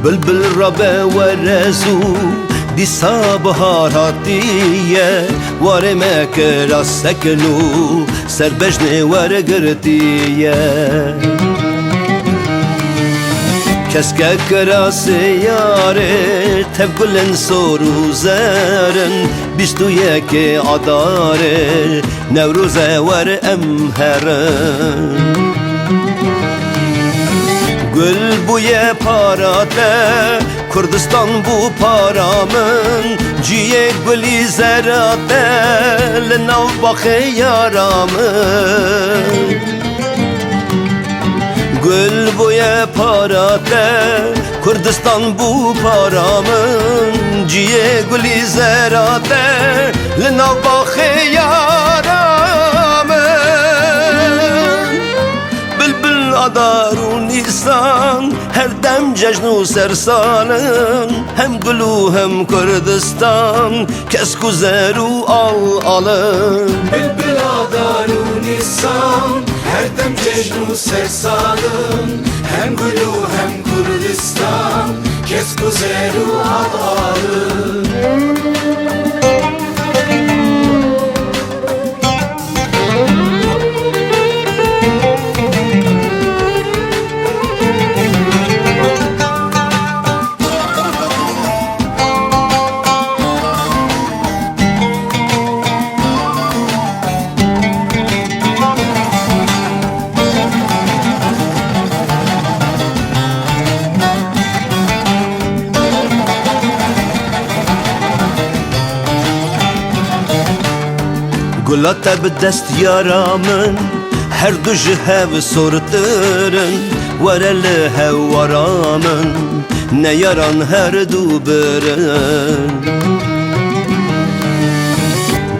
بلبل ربا ورزو دیسا بهار هاتیه واره مکر سکنو سر بجنه واره گرتیه کس که کراسی یاره تبگلن سورو زرن بیستو یک عداره نوروز ور امهرن گل بوی پاراته کردستان بو پارامن جیه گلی زراته لناو باخه یارامن گل بوی پاراته کردستان بو پارامن جیه گلی زراته لناو باخه یارامن بلبل adar u nisan her dem cejn u sersalın hem gulu hem Kurdistan kes kuzer u al alın bülbül adar u nisan her dem cejn u sersalın hem gulu hem Kurdistan kes kuzer u al alın Gulata bedest yaramın her du ji hev sortirin werele hev waramın ne yaran her du birin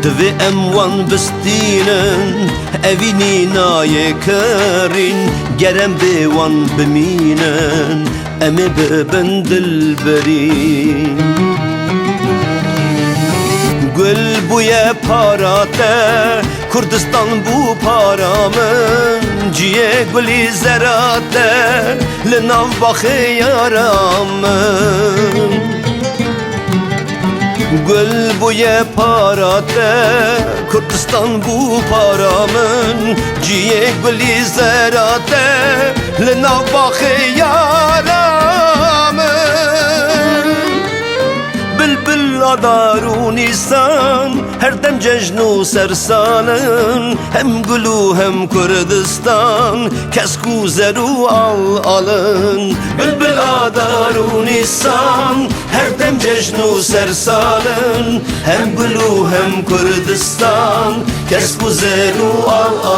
divê em wan bistînin evînî nayê kirin gerem bê wan bimînin em ê bibin dilberîn gül buye parate Kurdistan bu paramın ciye guli zerate lenav bakı yaramın gül buye parate Kurdistan bu paramın ciye guli zerate lenav bakı yaramın bülbül adar u nisan her dem cejn u sersalın hem gulu hem Kurdistan kes kuzer u al alın bülbül adar u nisan her dem cejn u sersalın hem gulu hem Kurdistan kes kuzer u al